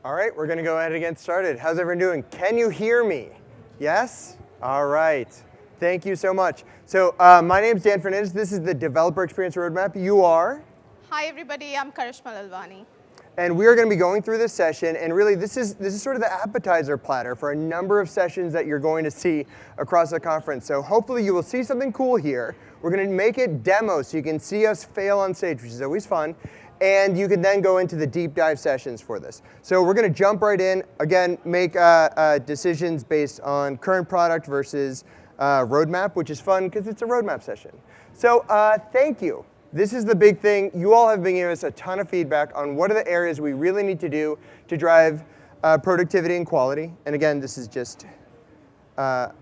All right, we're going to go ahead and get started. How's everyone doing? Can you hear me? Yes? All right. Thank you so much. So my name is Dan Fernandez. This is the Developer Experience Roadmap. You are? Hi, everybody. I'm Karishma Lalwani. And we are going to be going through this session, and really this is sort of the appetizer platter for a number of sessions that you're going to see across the conference. So hopefully you will see something cool here. We're going to make it demo so you can see us fail on stage, which is always fun. And you can then go into the deep dive sessions for this. So we're going to jump right in. Again, make decisions based on current product versus roadmap, which is fun because it's a roadmap session. So thank you. This is the big thing. You all have been giving us a ton of feedback on what are the areas we really need to do to drive productivity and quality. And again, this is just our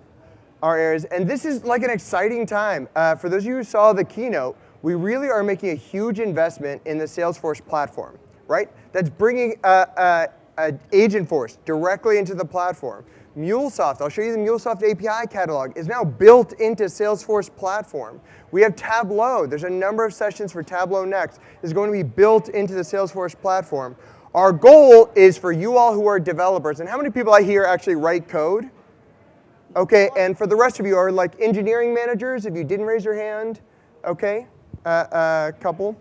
areas. And this is like an exciting time. For those of you who saw the keynote, we really are making a huge investment in the Salesforce platform, right? That's bringing Agentforce directly into the platform. MuleSoft, I'll show you the MuleSoft API catalog, is now built into Salesforce platform. We have Tableau. There's a number of sessions for Tableau next. It's going to be built into the Salesforce platform. Our goal is for you all who are developers, and how many people I hear actually write code? Okay, and for the rest of you are like engineering managers, if you didn't raise your hand, okay, couple.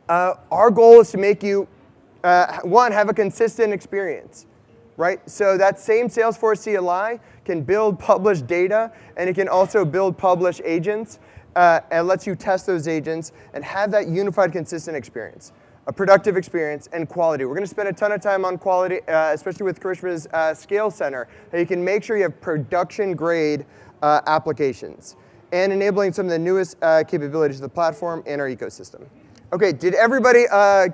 Our goal is to make you, one, have a consistent experience. Right? So that same Salesforce CLI can build, publish data, and it can also build, publish agents, and lets you test those agents and have that unified, consistent experience, a productive experience, and quality. We're going to spend a ton of time on quality, especially with Karishma's Scale Center, how you can make sure you have production-grade applications, and enabling some of the newest capabilities of the platform and our ecosystem. OK, did everybody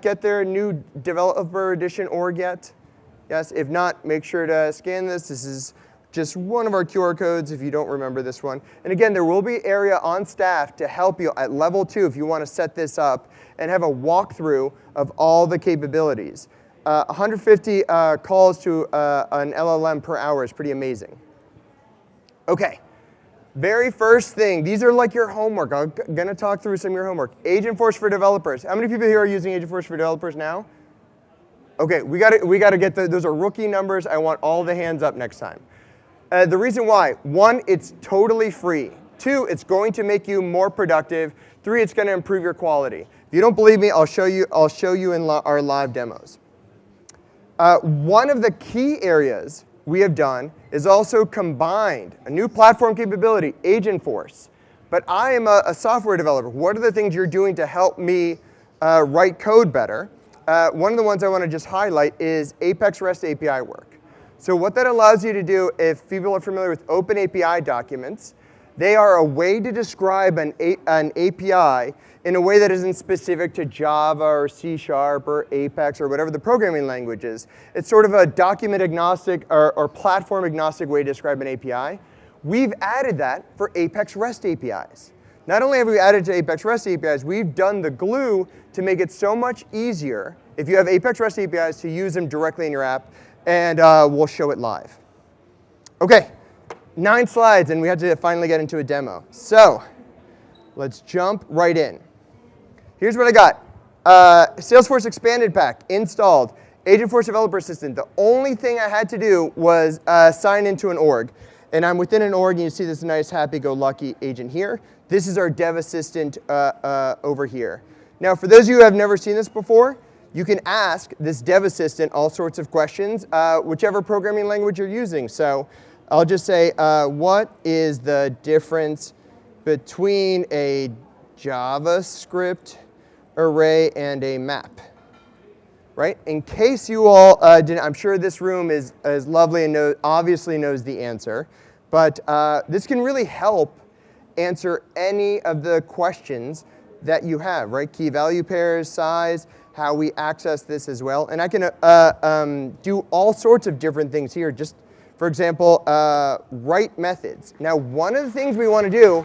get their new Developer Edition org yet? Yes, if not, make sure to scan this. This is just one of our QR codes if you don't remember this one. And again, there will be area on staff to help you at level 2 if you want to set this up and have a walkthrough of all the capabilities. 150 calls to an LLM per hour is pretty amazing. OK, very first thing. These are like your homework. I'm going to talk through some of your homework. Agentforce for developers. How many people here are using Agentforce for developers now? OK, we got to get those are rookie numbers. I want all the hands up next time. The reason why, 1, it's totally free. 2, it's going to make you more productive. 3, it's going to improve your quality. If you don't believe me, I'll show you in our live demos. One of the key areas we have done is also combined a new platform capability, Agentforce. But I am a software developer. What are the things you're doing to help me write code better? One of the ones I want to just highlight is Apex REST API work. So what that allows you to do, if people are familiar with Open API documents, they are a way to describe an API in a way that isn't specific to Java or C# or Apex or whatever the programming language is. It's sort of a document agnostic or platform agnostic way to describe an API. We've added that for Apex REST APIs. Not only have we added to Apex REST APIs, we've done the glue to make it so much easier if you have Apex REST APIs to use them directly in your app, and we'll show it live. OK, 9 slides, and we had to finally get into a demo. So let's jump right in. Here's what I got. Salesforce Expanded Pack installed. Agentforce Developer Assistant. The only thing I had to do was sign into an org. And I'm within an org, and you see this nice happy-go-lucky agent here. This is our dev assistant over here. Now, for those of you who have never seen this before, you can ask this dev assistant all sorts of questions, whichever programming language you're using. So I'll just say, what is the difference between a JavaScript array and a map? Right? In case you all didn't, I'm sure this room is lovely and obviously knows the answer. But this can really help answer any of the questions that you have, right? Key value pairs, size, how we access this as well. And I can do all sorts of different things here. Just, for example, write methods. Now, one of the things we want to do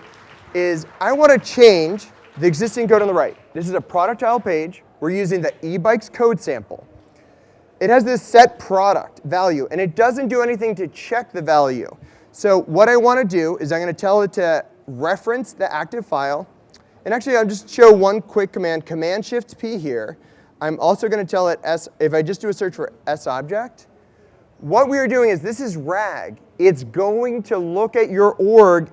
is I want to change the existing code on the right. This is a product tile page. We're using the eBikes code sample. It has this set product value, and it doesn't do anything to check the value. So what I want to do is I'm going to tell it to reference the active file. And actually, I'll just show one quick command, Command-Shift-P here. I'm also going to tell it if I just do a search for SObject, what we are doing is this is RAG. It's going to look at your org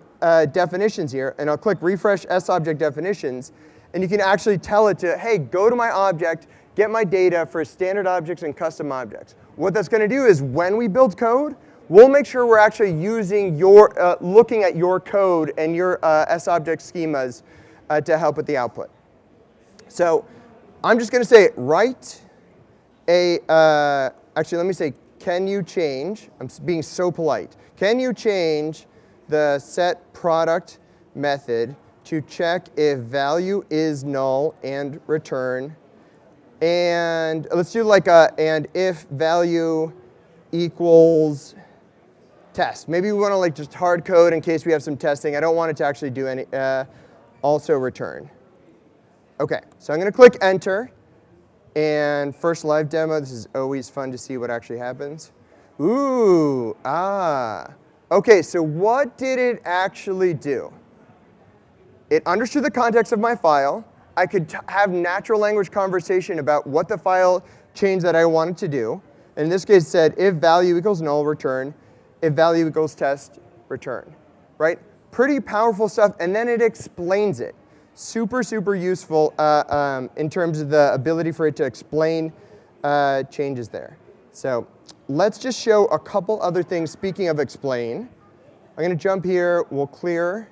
definitions here, and I'll click refresh SObject definitions, and you can actually tell it to, hey, go to my object, get my data for standard objects and custom objects. What that's going to do is when we build code, we'll make sure we're actually using your, looking at your code and your SObject schemas to help with the output. So I'm just going to say write a, actually let me say, can you change, I'm being so polite, can you change the set product method to check if value is null and return, and let's do like a, and if value equals test. Maybe we want to like just hard code in case we have some testing. I don't want it to actually do any, also return. Okay, so I'm going to click enter. And first live demo, this is always fun to see what actually happens. Ooh, Okay, so what did it actually do? It understood the context of my file. I could have natural language conversation about what the file change that I wanted to do. In this case, it said if value equals null, return. If value equals test, return. Right? Pretty powerful stuff, and then it explains it. Super, super useful in terms of the ability for it to explain changes there. So let's just show a couple other things. Speaking of explain, I'm going to jump here. We'll clear.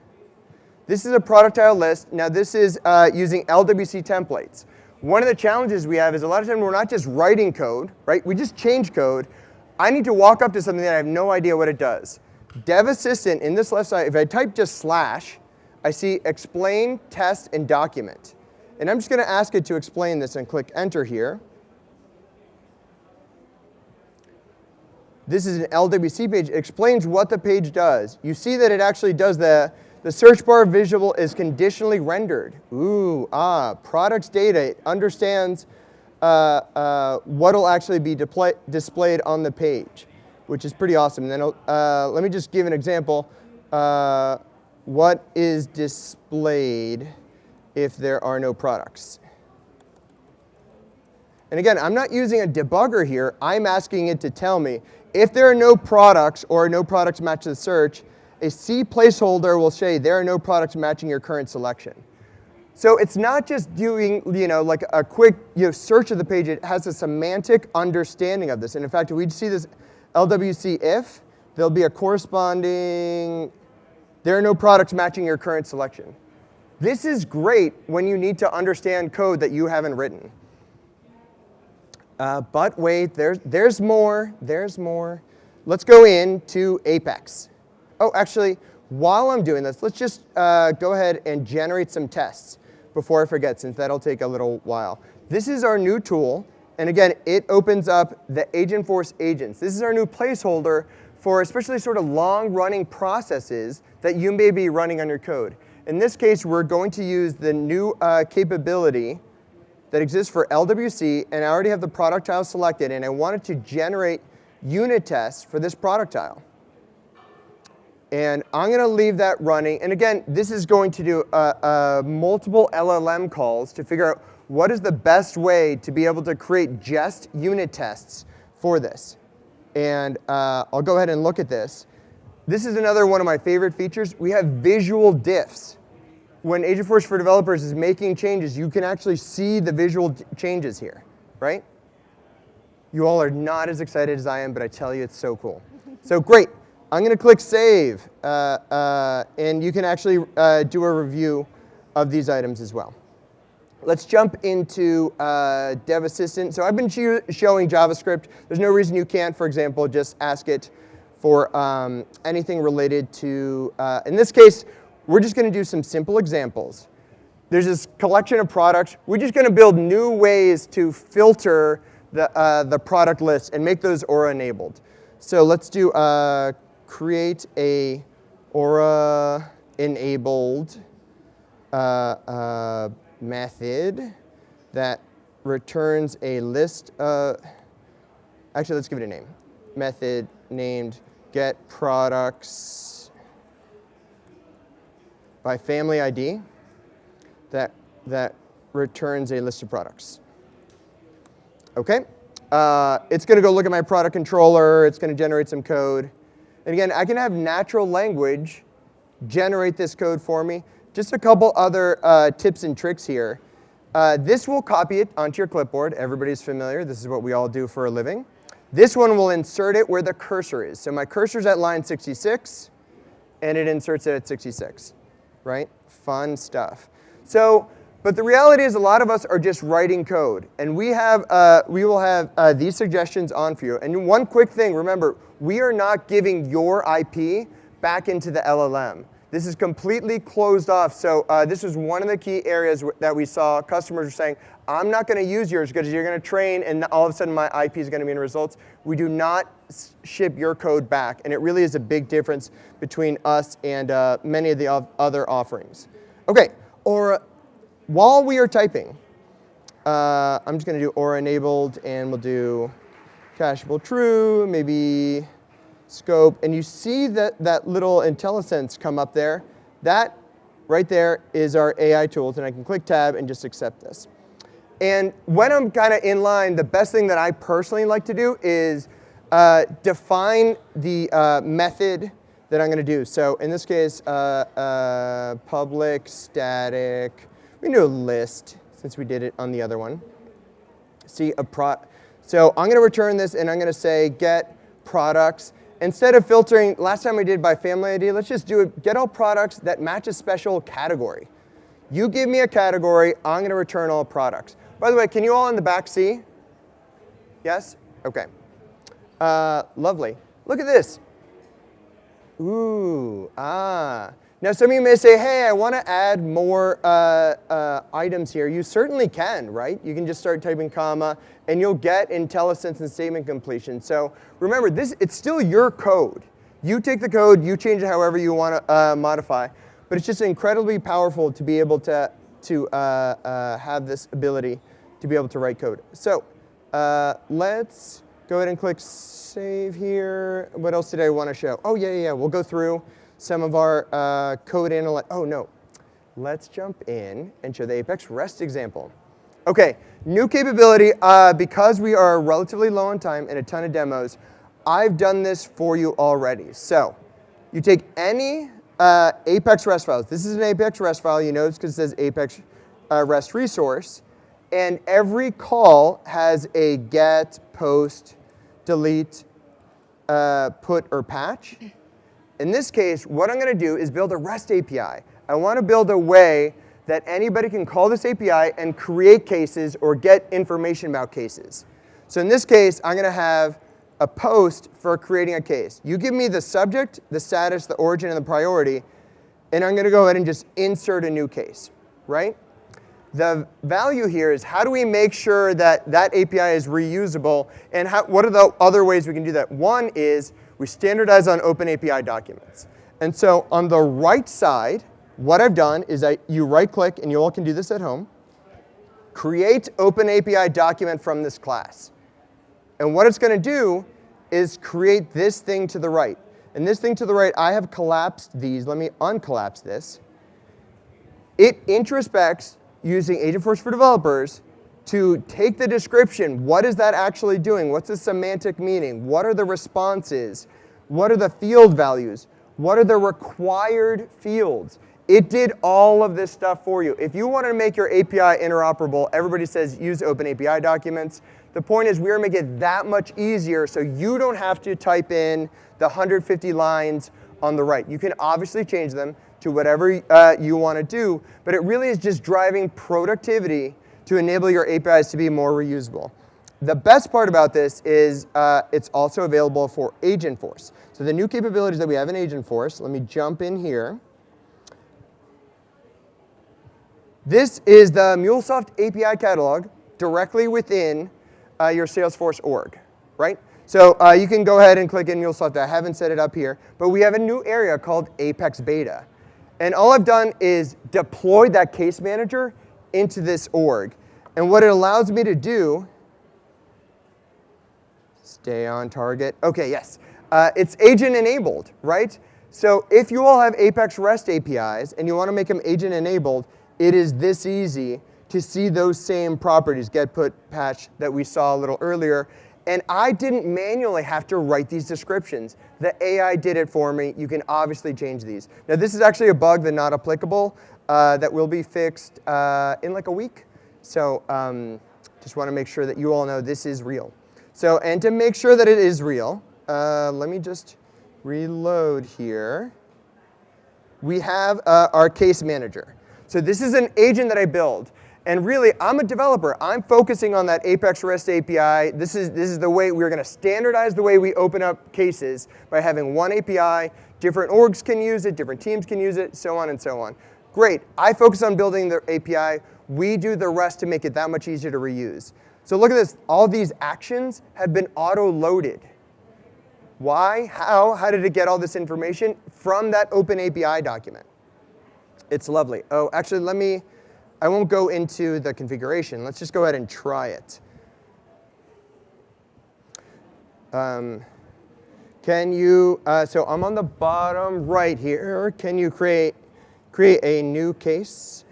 This is a product tile list. Now this is using LWC templates. One of the challenges we have is a lot of times we're not just writing code, right? We just change code. I need to walk up to something that I have no idea what it does. Dev Assistant in this left side, if I type just slash, I see explain, test, and document. And I'm just going to ask it to explain this and click enter here. This is an LWC page. It explains what the page does. You see that it actually does the search bar visual is conditionally rendered. Ooh, products data. It understands what will actually be displayed on the page, which is pretty awesome. And then let me just give an example. What is displayed if there are no products? And again, I'm not using a debugger here. I'm asking it to tell me if there are no products or no products match the search, a C placeholder will say there are no products matching your current selection. So it's not just doing like a quick search of the page. It has a semantic understanding of this. And in fact, if we see this LWC if, there'll be a corresponding there are no products matching your current selection. This is great when you need to understand code that you haven't written. But wait, there's more. There's more. Let's go into Apex. Oh, actually, while I'm doing this, let's just go ahead and generate some tests before I forget, since that'll take a little while. This is our new tool. And again, it opens up the Agentforce agents. This is our new placeholder for especially sort of long-running processes that you may be running on your code. In this case, we're going to use the new capability that exists for LWC, and I already have the product tile selected, and I wanted to generate unit tests for this product tile. And I'm going to leave that running. And again, this is going to do multiple LLM calls to figure out what is the best way to be able to create just unit tests for this. And I'll go ahead and look at this. This is another one of my favorite features. We have visual diffs. When Agentforce for Developers is making changes, you can actually see the visual changes here, right? You all are not as excited as I am, but I tell you, it's so cool. So great. I'm going to click Save, and you can actually do a review of these items as well. Let's jump into Dev Assistant. So I've been showing JavaScript. There's no reason you can't, for example, just ask it for anything related to, in this case, we're just going to do some simple examples. There's this collection of products. We're just going to build new ways to filter the product list and make those Aura-enabled. So let's do create a Aura-enabled method that returns a list of, actually, let's give it a name. Method named getProducts by family ID that returns a list of products. Okay. It's going to go look at my product controller. It's going to generate some code. And again, I can have natural language generate this code for me. Just a couple other tips and tricks here. This will copy it onto your clipboard. Everybody's familiar. This is what we all do for a living. This one will insert it where the cursor is. So my cursor's at line 66, and it inserts it at 66, right? Fun stuff. So, but the reality is a lot of us are just writing code. And we will have these suggestions on for you. And one quick thing, remember, we are not giving your IP back into the LLM. This is completely closed off. So this is one of the key areas that we saw customers were saying, I'm not going to use yours because you're going to train and all of a sudden my IP is going to be in results. We do not ship your code back. And it really is a big difference between us and many of the other offerings. OK, Aura, while we are typing, I'm just going to do Aura enabled and we'll do cacheable true, maybe scope, and you see that little IntelliSense come up there. That right there is our AI tools, and I can click tab and just accept this. And when I'm kind of in line, the best thing that I personally like to do is define the method that I'm going to do. So in this case, public static. We can do a list since we did it on the other one. See so I'm going to return this, and I'm going to say get products. Instead of filtering, last time we did by family ID, let's just do it, get all products that match a special category. You give me a category, I'm going to return all products. By the way, can you all in the back see? Yes? OK. Lovely. Look at this. Ooh, Now some of you may say, hey, I want to add more items here. You certainly can, right? You can just start typing comma, and you'll get IntelliSense and statement completion. So remember, it's still your code. You take the code, you change it however you want to modify. But it's just incredibly powerful to be able to have this ability to be able to write code. So let's go ahead and click save here. What else did I want to show? Oh, yeah. We'll go through some of our code analysis. Oh, no. Let's jump in and show the Apex REST example. OK, new capability. Because we are relatively low on time and a ton of demos, I've done this for you already. So you take any Apex REST files. This is an Apex REST file. You notice because it says Apex REST resource. And every call has a get, post, delete, put, or patch. In this case, what I'm going to do is build a REST API. I want to build a way that anybody can call this API and create cases or get information about cases. So in this case, I'm going to have a post for creating a case. You give me the subject, the status, the origin, and the priority, and I'm going to go ahead and just insert a new case, right? The value here is how do we make sure that that API is reusable, and what are the other ways we can do that? One is we standardize on open API documents. And so on the right side, what I've done is you right-click, and you all can do this at home, create open API document from this class. And what it's going to do is create this thing to the right. And this thing to the right, I have collapsed these. Let me uncollapse this. It introspects using Agentforce for Developers to take the description. What is that actually doing? What's the semantic meaning? What are the responses? What are the field values? What are the required fields? It did all of this stuff for you. If you want to make your API interoperable, everybody says use open API documents. The point is we're making it that much easier so you don't have to type in the 150 lines on the right. You can obviously change them to whatever you want to do, but it really is just driving productivity to enable your APIs to be more reusable. The best part about this is it's also available for Agentforce. So the new capabilities that we have in Agentforce, let me jump in here. This is the MuleSoft API catalog directly within your Salesforce org, right? So you can go ahead and click in MuleSoft. I haven't set it up here, but we have a new area called Apex Beta. And all I've done is deploy that case manager into this org. And what it allows me to do, stay on target. OK, yes. It's agent enabled, right? So if you all have Apex REST APIs and you want to make them agent enabled, it is this easy to see those same properties, get, put, patch, that we saw a little earlier. And I didn't manually have to write these descriptions. The AI did it for me. You can obviously change these. Now, this is actually a bug that's not applicable that will be fixed in like a week. So just want to make sure that you all know this is real. So, and to make sure that it is real, let me just reload here. We have our case manager. So this is an agent that I build. And really, I'm a developer. I'm focusing on that Apex REST API. This is the way we're going to standardize the way we open up cases by having one API. Different orgs can use it, different teams can use it, so on and so on. Great. I focus on building the API. We do the rest to make it that much easier to reuse. So look at this. All these actions have been auto-loaded. Why? How? How did it get all this information? From that open API document. It's lovely. Oh, actually, I won't go into the configuration. Let's just go ahead and try it. Can you, so I'm on the bottom right here. Can you create a new case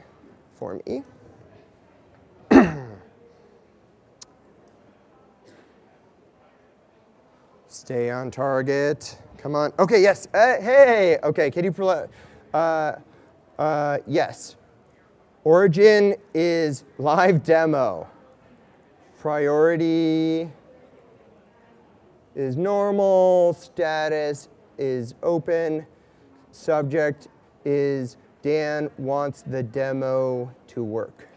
for me? Stay on target. Come on. OK, yes. Hey. OK, can you, yes. Origin is live demo. Priority is normal. Status is open. Subject is Dan wants the demo to work.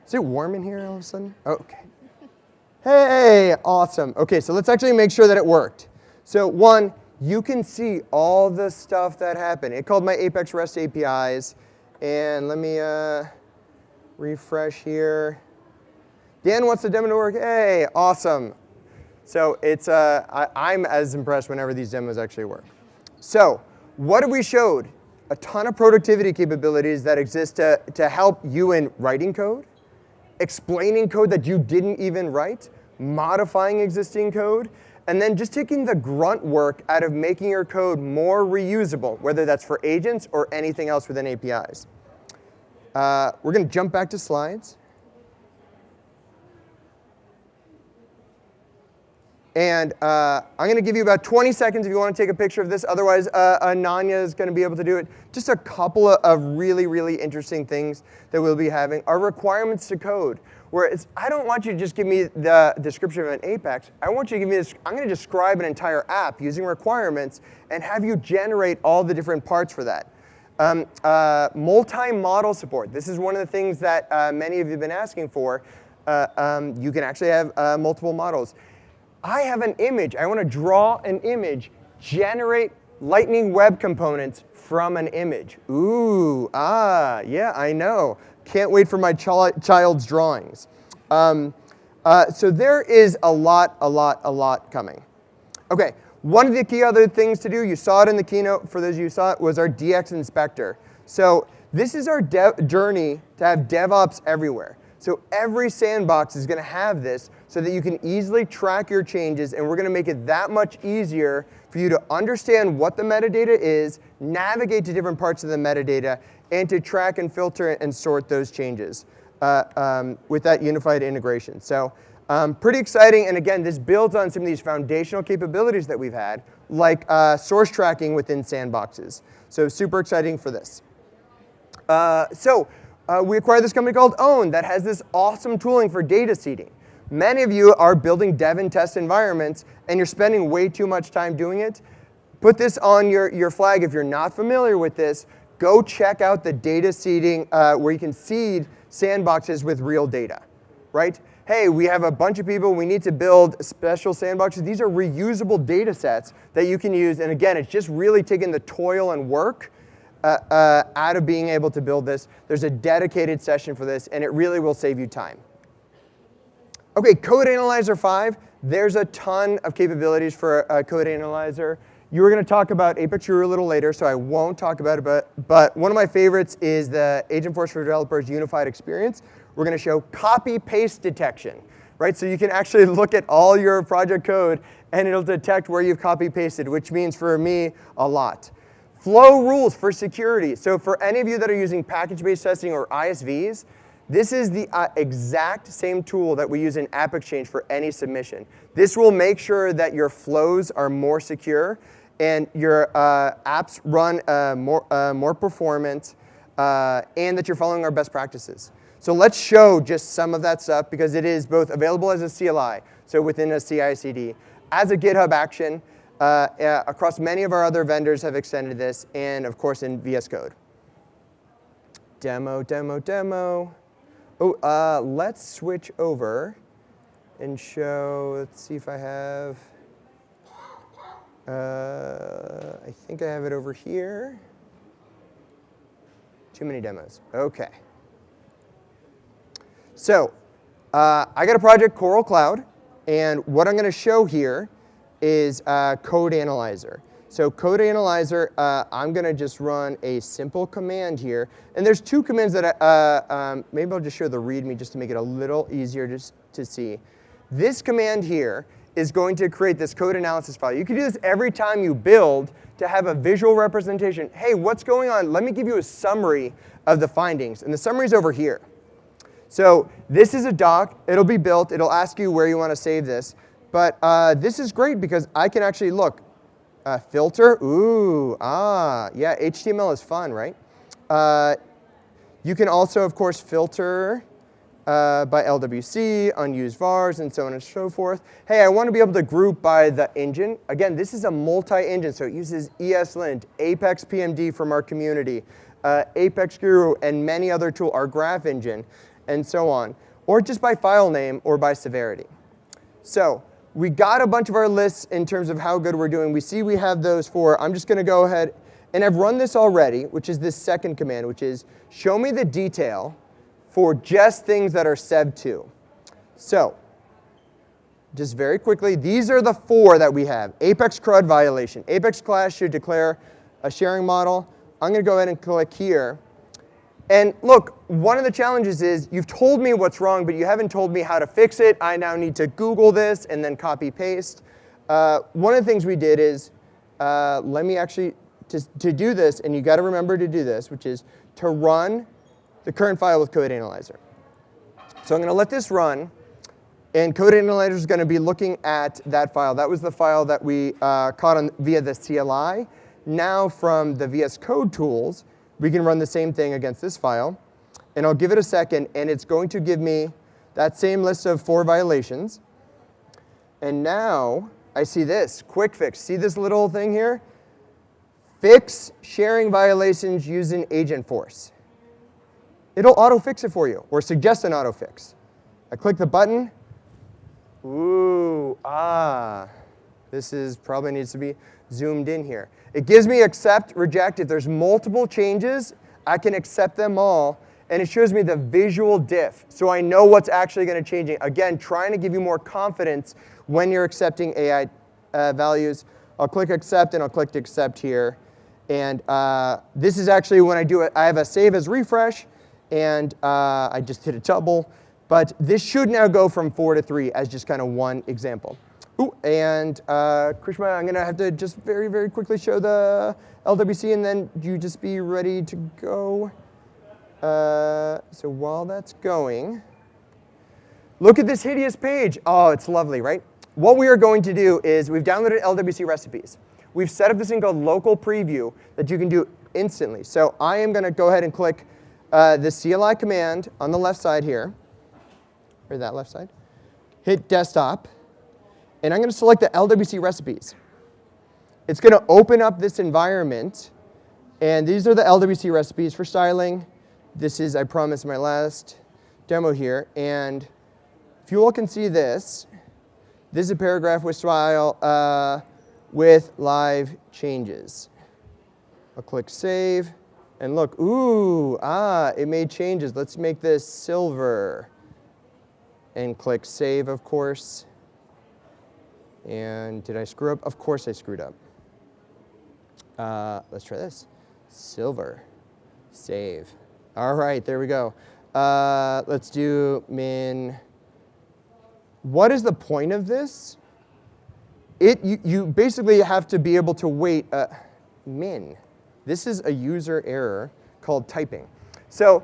Is it warm in here all of a sudden? Oh, OK. Hey, awesome. OK, so let's actually make sure that it worked. So one, you can see all the stuff that happened. It called my Apex REST APIs. And let me refresh here. Dan wants the demo to work. Hey, awesome. So it's I'm as impressed whenever these demos actually work. So what have we showed? A ton of productivity capabilities that exist to help you in writing code, explaining code that you didn't even write, modifying existing code, and then just taking the grunt work out of making your code more reusable, whether that's for agents or anything else within APIs. We're going to jump back to slides. And I'm going to give you about 20 seconds if you want to take a picture of this. Otherwise, Ananya is going to be able to do it. Just a couple of really, really interesting things that we'll be having are requirements to code. Where I don't want you to just give me the description of an Apex. I want you to give me this. I'm going to describe an entire app using requirements and have you generate all the different parts for that. Multi-model support. This is one of the things that many of you have been asking for. You can actually have multiple models. I have an image. I want to draw an image, generate Lightning Web Components from an image. Ooh, yeah, I know. Can't wait for my child's drawings. So there is a lot coming. OK, one of the key other things to do, you saw it in the keynote, for those of you who saw it, was our DX inspector. So this is our journey to have DevOps everywhere. So every sandbox is going to have this so that you can easily track your changes, and we're going to make it that much easier for you to understand what the metadata is, navigate to different parts of the metadata, and to track and filter and sort those changes with that unified integration. So pretty exciting, and again, this builds on some of these foundational capabilities that we've had, like source tracking within sandboxes. So super exciting for this. We acquired this company called Own that has this awesome tooling for data seeding. Many of you are building dev and test environments, and you're spending way too much time doing it. Put this on your flag if you're not familiar with this. Go check out the data seeding where you can seed sandboxes with real data, right? Hey, we have a bunch of people. We need to build special sandboxes. These are reusable data sets that you can use. And again, it's just really taking the toil and work out of being able to build this. There's a dedicated session for this, and it really will save you time. OK, Code Analyzer 5. There's a ton of capabilities for Code Analyzer. You were going to talk about Apex True a little later, so I won't talk about it. But one of my favorites is the Agentforce for Developers Unified Experience. We're going to show copy-paste detection, right? So you can actually look at all your project code, and it'll detect where you've copy-pasted, which means for me a lot. Flow rules for security. So for any of you that are using package-based testing or ISVs, this is the exact same tool that we use in AppExchange for any submission. This will make sure that your flows are more secure and your apps run more performant and that you're following our best practices. So let's show just some of that stuff because it is both available as a CLI, so within a CI/CD, as a GitHub action. Across many of our other vendors have extended this, and of course in VS Code. Demo. Oh, let's switch over and show, let's see if I have, I think I have it over here. Too many demos, okay. So, I got a project, Coral Cloud, and what I'm gonna show here is Code Analyzer. So Code Analyzer, I'm gonna just run a simple command here. And there's two commands that maybe I'll just show the README just to make it a little easier just to see. This command here is going to create this code analysis file. You can do this every time you build to have a visual representation. Hey, what's going on? Let me give you a summary of the findings. And the summary is over here. So this is a doc. It'll be built. It'll ask you where you want to save this. But this is great because I can actually look. Filter. Yeah, HTML is fun, right? You can also, of course, filter by LWC, unused vars, and so on and so forth. Hey, I want to be able to group by the engine. Again, this is a multi-engine, so it uses ESLint, Apex PMD from our community, Apex Guru, and many other tools, our graph engine, and so on. Or just by file name or by severity. So we got a bunch of our lists in terms of how good we're doing. We see we have those for, I'm just going to go ahead, and I've run this already, which is this second command, which is show me the detail for just things that are seb2. So just very quickly, these are the 4 that we have. Apex CRUD violation. Apex class should declare a sharing model. I'm going to go ahead and click here. And look, one of the challenges is you've told me what's wrong, but you haven't told me how to fix it. I now need to Google this and then copy paste. One of the things we did is, let me actually, to do this, and you got to remember to do this, which is to run the current file with Code Analyzer. So I'm going to let this run, and Code Analyzer is going to be looking at that file. That was the file that we caught on via the CLI. Now from the VS Code tools, we can run the same thing against this file. And I'll give it a second, and it's going to give me that same list of 4 violations. And now I see this, quick fix. See this little thing here? Fix sharing violations using Agentforce. It'll auto-fix it for you, or suggest an auto-fix. I click the button. This is probably needs to be zoomed in here. It gives me accept, reject. If there's multiple changes, I can accept them all. And it shows me the visual diff, so I know what's actually going to change. Again, trying to give you more confidence when you're accepting AI values. I'll click accept, and I'll click accept here. And this is actually when I do it. I have a save as refresh, and I just hit a double. But this should now go from 4 to 3 as just kind of one example. Ooh, and Krishma, I'm going to have to just very, very quickly show the LWC, and then you just be ready to go. So while that's going, look at this hideous page. Oh, it's lovely, right? What we are going to do is we've downloaded LWC recipes. We've set up this thing called local preview that you can do instantly. So I am going to go ahead and click the CLI command on the left side here, or that left side. Hit desktop. And I'm going to select the LWC recipes. It's going to open up this environment. And these are the LWC recipes for styling. This is, I promise, my last demo here. And if you all can see this, this is a paragraph with style with live changes. I'll click save. And look, it made changes. Let's make this silver. And click save, of course. And did I screw up? Of course I screwed up. Let's try this. Silver. Save. All right, there we go. Let's do min. What is the point of this? You basically have to be able to wait. Min. this is a user error called typing. So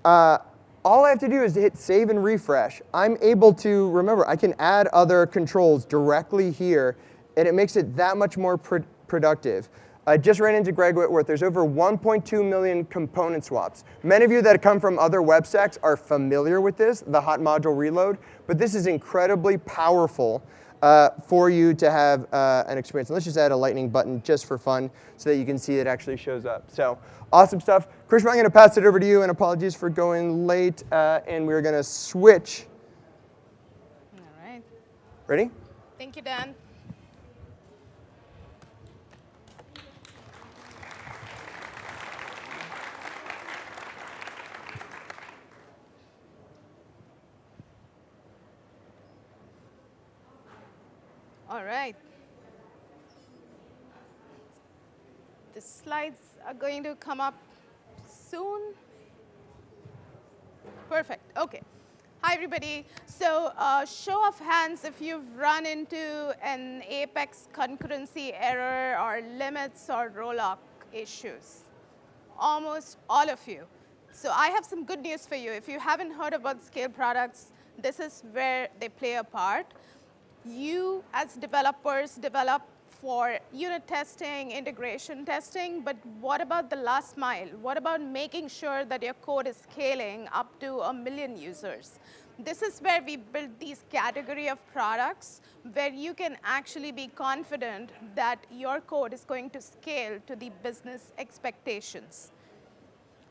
all I have to do is hit save and refresh. I'm able to, remember, I can add other controls directly here, and it makes it that much more productive. I just ran into Greg Whitworth. There's over 1.2 million component swaps. Many of you that come from other web stacks are familiar with this, the hot module reload, but this is incredibly powerful for you to have an experience. And let's just add a lightning button just for fun so that you can see it actually shows up. So awesome stuff. Krishma, I'm going to pass it over to you, and apologies for going late. And we're going to switch. All right. Ready? Thank you, Dan. All right. The slides are going to come up soon. Perfect. OK. Hi, everybody. So show of hands if you've run into an Apex concurrency error or limits or roll-up issues. Almost all of you. So I have some good news for you. If you haven't heard about scale products, this is where they play a part. You, as developers, develop for unit testing, integration testing, but what about the last mile? What about making sure that your code is scaling up to 1 million users? This is where we build these category of products where you can actually be confident that your code is going to scale to the business expectations.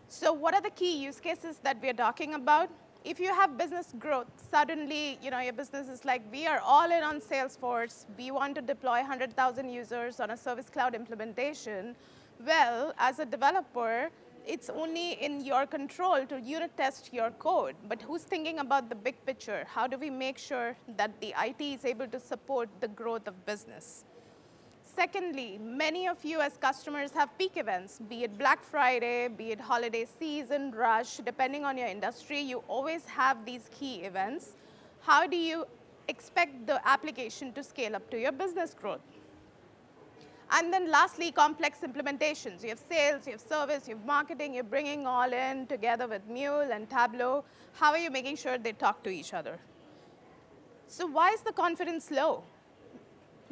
So what are the key use cases that we are talking about? If you have business growth, suddenly your business is like, we are all in on Salesforce. We want to deploy 100,000 users on a Service Cloud implementation. Well, as a developer, it's only in your control to unit test your code. But who's thinking about the big picture? How do we make sure that the IT is able to support the growth of business? Secondly, many of you as customers have peak events, be it Black Friday, be it holiday season, rush, depending on your industry, you always have these key events. How do you expect the application to scale up to your business growth? And then lastly, complex implementations. You have sales, you have service, you have marketing, you're bringing all in together with Mule and Tableau. How are you making sure they talk to each other? So why is the confidence low?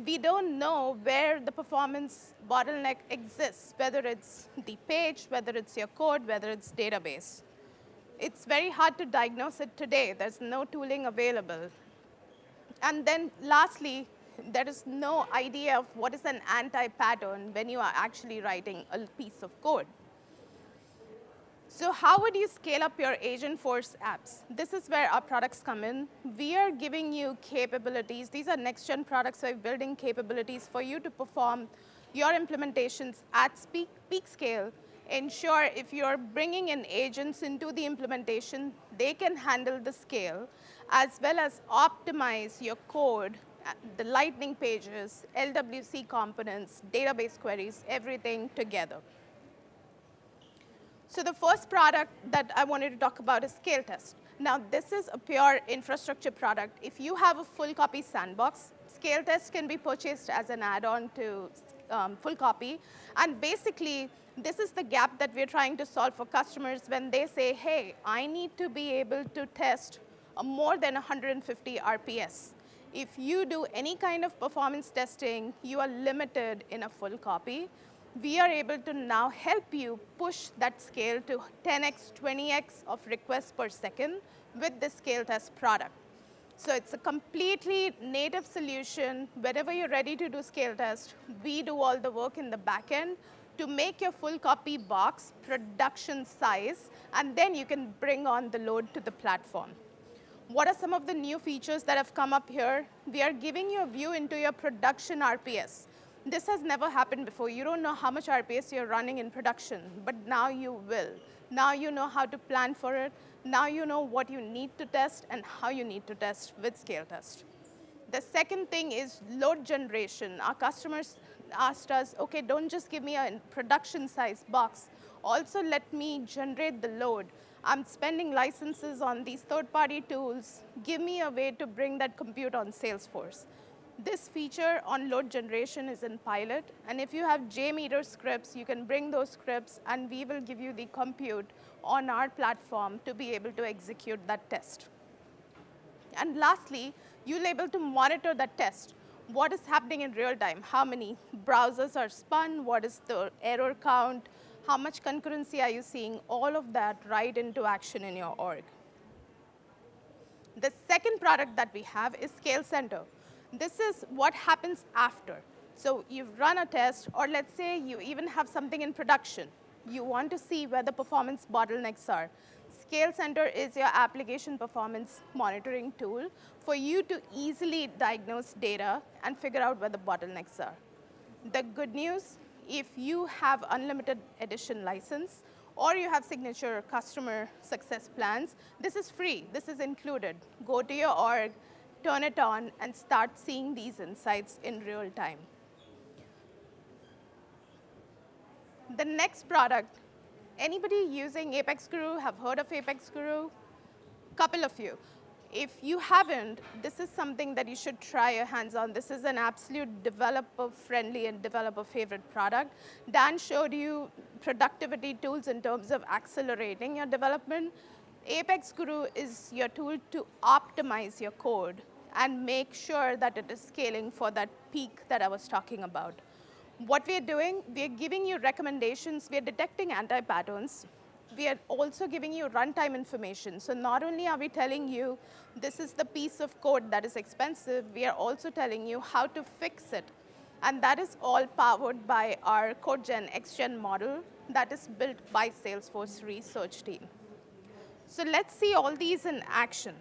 We don't know where the performance bottleneck exists, whether it's the page, whether it's your code, whether it's database. It's very hard to diagnose it today. There's no tooling available. And then lastly, there is no idea of what is an anti-pattern when you are actually writing a piece of code. So how would you scale up your Agentforce apps? This is where our products come in. We are giving you capabilities. These are next-gen products, so we're building capabilities for you to perform your implementations at peak scale. Ensure if you're bringing in agents into the implementation, they can handle the scale, as well as optimize your code, the Lightning pages, LWC components, database queries, everything together. So the first product that I wanted to talk about is Scale Test. Now, this is a pure infrastructure product. If you have a full copy sandbox, Scale Test can be purchased as an add-on to full copy. And basically, this is the gap that we're trying to solve for customers when they say, hey, I need to be able to test more than 150 RPS. If you do any kind of performance testing, you are limited in a full copy. We are able to now help you push that scale to 10x, 20x of requests per second with the Scale Test product. So it's a completely native solution. Whenever you're ready to do Scale Test, we do all the work in the back end to make your full copy box production size, and then you can bring on the load to the platform. What are some of the new features that have come up here? We are giving you a view into your production RPS. This has never happened before. You don't know how much RPS you're running in production, but now you will. Now you know how to plan for it. Now you know what you need to test and how you need to test with Scale Test. The second thing is load generation. Our customers asked us, OK, don't just give me a production-sized box. Also, let me generate the load. I'm spending licenses on these third-party tools. Give me a way to bring that compute on Salesforce. This feature on load generation is in pilot, and if you have JMeter scripts, you can bring those scripts, and we will give you the compute on our platform to be able to execute that test. And lastly, you'll be able to monitor that test. What is happening in real time? How many browsers are spun? What is the error count? How much concurrency are you seeing? All of that right into action in your org. The second product that we have is Scale Center. This is what happens after. So you've run a test, or let's say you even have something in production. You want to see where the performance bottlenecks are. Scale Center is your application performance monitoring tool for you to easily diagnose data and figure out where the bottlenecks are. The good news, if you have unlimited edition license, or you have signature customer success plans, this is free. This is included. Go to your org, turn it on, and start seeing these insights in real time. The next product, anybody using Apex Guru, have heard of Apex Guru? Couple of you. If you haven't, this is something that you should try your hands on. This is an absolute developer-friendly and developer-favorite product. Dan showed you productivity tools in terms of accelerating your development. Apex Guru is your tool to optimize your code and make sure that it is scaling for that peak that I was talking about. What we are doing, we are giving you recommendations. We are detecting anti-patterns. We are also giving you runtime information. So not only are we telling you this is the piece of code that is expensive, we are also telling you how to fix it. And that is all powered by our CodeGen XGen model that is built by Salesforce research team. So let's see all these in action.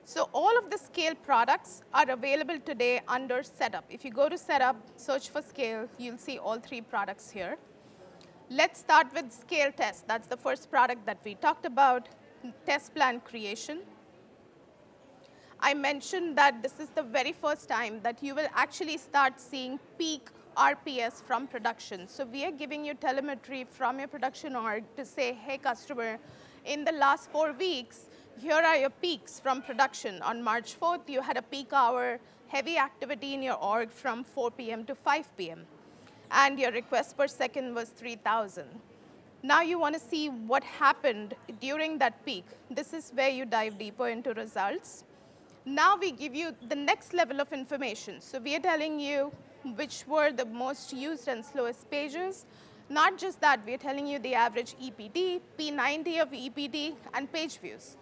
So all of the Scale products are available today under Setup. If you go to Setup, search for Scale, you'll see all 3 products here. Let's start with Scale Test. That's the first product that we talked about, test plan creation. I mentioned that this is the very first time that you will actually start seeing peak RPS from production. So we are giving you telemetry from your production org to say, hey, customer, in the last 4 weeks, here are your peaks from production. On March 4th, you had a peak hour, heavy activity in your org from 4 p.m. to 5 p.m. And your request per second was 3,000. Now you want to see what happened during that peak. This is where you dive deeper into results. Now we give you the next level of information. So we are telling you which were the most used and slowest pages. Not just that, we are telling you the average EPD, P90 of EPD, and page views.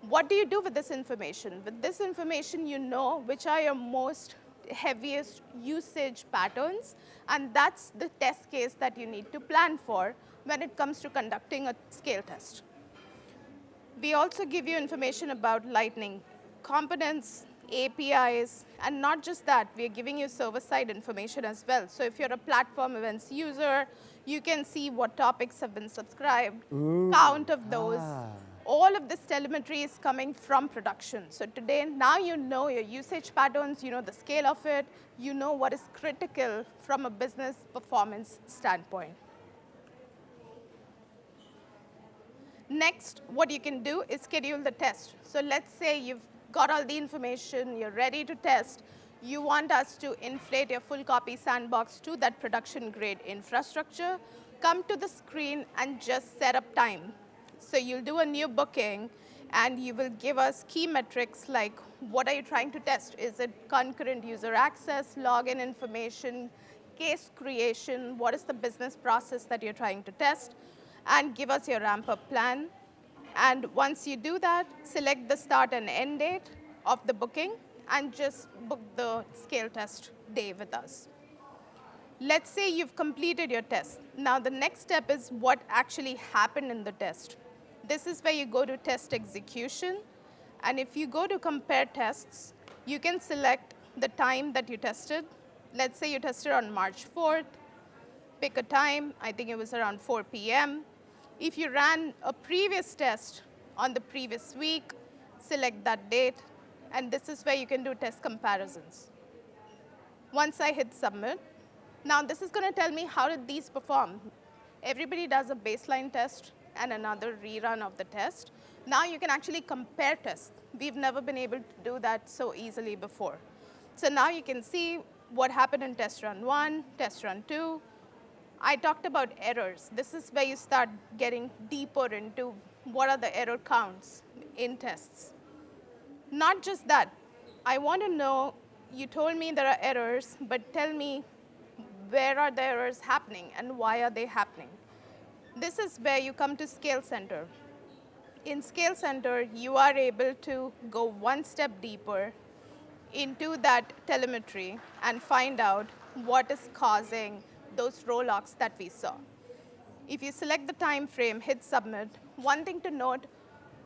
What do you do with this information? With this information, you know which are your most heaviest usage patterns, and that's the test case that you need to plan for when it comes to conducting a scale test. We also give you information about Lightning components, APIs, and not just that, we are giving you server-side information as well. So if you're a platform events user, you can see what topics have been subscribed, count of those. All of this telemetry is coming from production. So today, now you know your usage patterns, you know the scale of it, you know what is critical from a business performance standpoint. Next, what you can do is schedule the test. So let's say you've got all the information, you're ready to test. You want us to inflate your full copy sandbox to that production grade infrastructure. Come to the screen and just set up time. So you'll do a new booking, and you will give us key metrics like what are you trying to test? Is it concurrent user access, login information, case creation? What is the business process that you're trying to test? And give us your ramp-up plan. And once you do that, select the start and end date of the booking, and just book the scale test day with us. Let's say you've completed your test. Now the next step is what actually happened in the test. This is where you go to test execution. And if you go to compare tests, you can select the time that you tested. Let's say you tested on March 4th. Pick a time. I think it was around 4 p.m. If you ran a previous test on the previous week, select that date. And this is where you can do test comparisons. Once I hit submit, now this is going to tell me how did these perform. Everybody does a baseline test. and another rerun of the test. Now you can actually compare tests. We've never been able to do that so easily before. So now you can see what happened in test run 1, test run 2. I talked about errors. This is where you start getting deeper into what are the error counts in tests. Not just that. I want to know, you told me there are errors, but tell me where are the errors happening and why are they happening? This is where you come to Scale Center. In Scale Center, you are able to go one step deeper into that telemetry and find out what is causing those row locks that we saw. If you select the time frame, hit submit, one thing to note,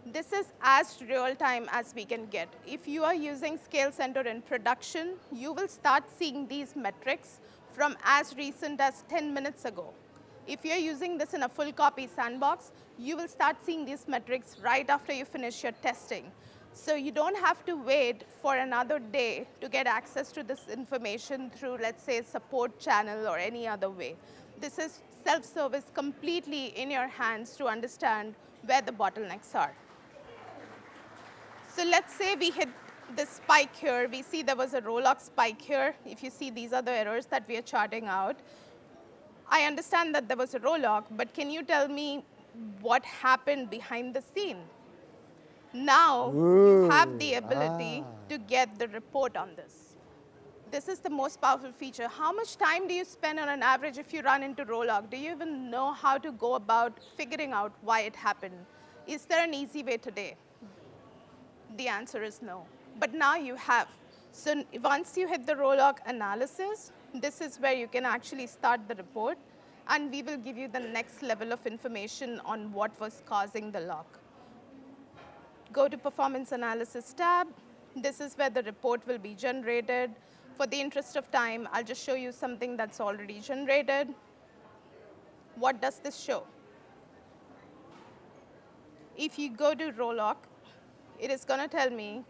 this is as real time as we can get. If you are using Scale Center in production, you will start seeing these metrics from as recent as 10 minutes ago. If you're using this in a full copy sandbox, you will start seeing these metrics right after you finish your testing. So you don't have to wait for another day to get access to this information through, let's say, support channel or any other way. This is self-service completely in your hands to understand where the bottlenecks are. So let's say we hit this spike here. We see there was a row lock spike here. If you see, these are the errors that we are charting out. I understand that there was a row lock, but can you tell me what happened behind the scene? Now you have the ability to get the report on this. This is the most powerful feature. How much time do you spend on an average if you run into row lock? Do you even know how to go about figuring out why it happened? Is there an easy way today? The answer is no. But now you have. So once you hit the row lock analysis, this is where you can actually start the report, and we will give you the next level of information on what was causing the lock. Go to Performance Analysis tab. This is where the report will be generated. For the interest of time, I'll just show you something that's already generated. What does this show? If you go to row lock, it is going to tell me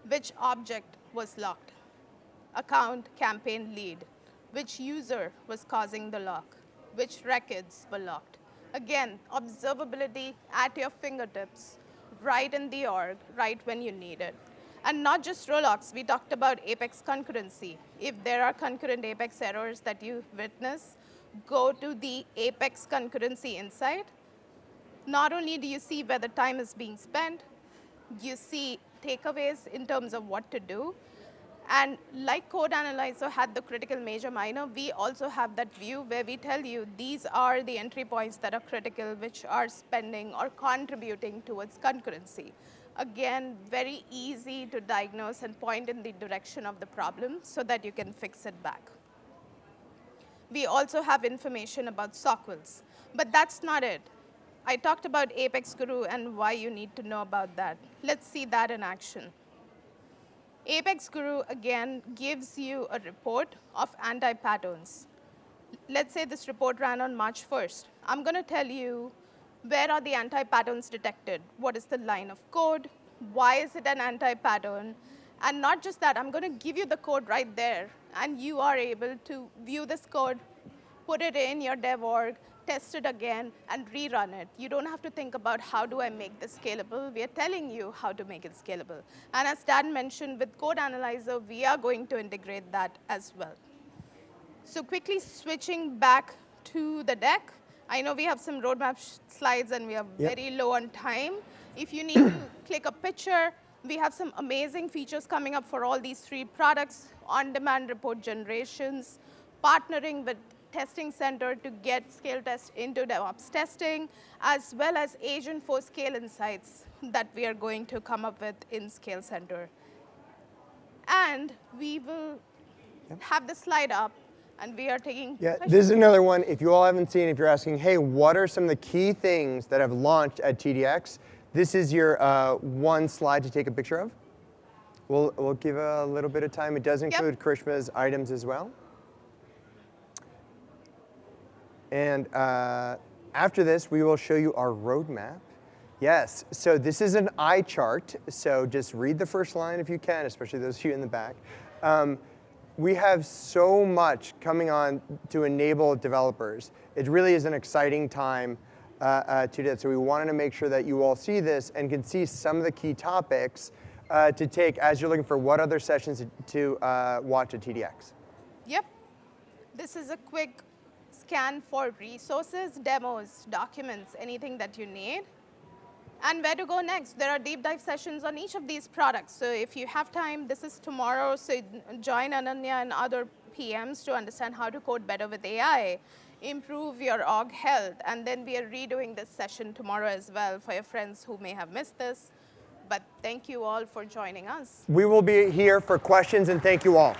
which object was locked. Account, campaign, lead. Which user was causing the lock? Which records were locked? Again, observability at your fingertips, right in the org, right when you need it. And not just row locks. We talked about Apex concurrency. If there are concurrent Apex errors that you witness, go to the Apex concurrency insight. Not only do you see where the time is being spent, you see takeaways in terms of what to do. And like Code Analyzer had the critical, major, minor, we also have that view where we tell you these are the entry points that are critical, which are spending or contributing towards concurrency. Again, very easy to diagnose and point in the direction of the problem so that you can fix it back. We also have information about SOQLs, but that's not it. I talked about Apex Guru and why you need to know about that. Let's see that in action. Apex Guru, again, gives you a report of anti-patterns. Let's say this report ran on March 1st. I'm going to tell you where are the anti-patterns detected, what is the line of code, why is it an anti-pattern, and not just that, I'm going to give you the code right there, and you are able to view this code, put it in your dev org, test it again, and rerun it. You don't have to think about how do I make this scalable. We are telling you how to make it scalable. And as Dan mentioned, with Code Analyzer, we are going to integrate that as well. So quickly switching back to the deck. I know we have some roadmap slides, and we are very low on time. If you need to click a picture, we have some amazing features coming up for all these 3 products: on-demand report generations, partnering with Testing Center to get scale test into DevOps testing, as well as agent for scale insights that we are going to come up with in Scale Center. And we will have the slide up, and we are taking questions. This is another one. If you all haven't seen, if you're asking, hey, what are some of the key things that have launched at TDX? This is your one slide to take a picture of. We'll give a little bit of time. It does include Krishma's items as well. And after this, we will show you our roadmap. Yes, so this is an eye chart. So just read the first line if you can, especially those of you in the back. We have so much coming on to enable developers. It really is an exciting time. to do that. So we wanted to make sure that you all see this and can see some of the key topics to take as you're looking for what other sessions to watch at TDX. Yep. This is a quick scan for resources, demos, documents, anything that you need. And where to go next? There are deep dive sessions on each of these products. So if you have time, this is tomorrow. So join Ananya and other PMs to understand how to code better with AI, improve your org health. And then we are redoing this session tomorrow as well for your friends who may have missed this. But thank you all for joining us. We will be here for questions, and thank you all.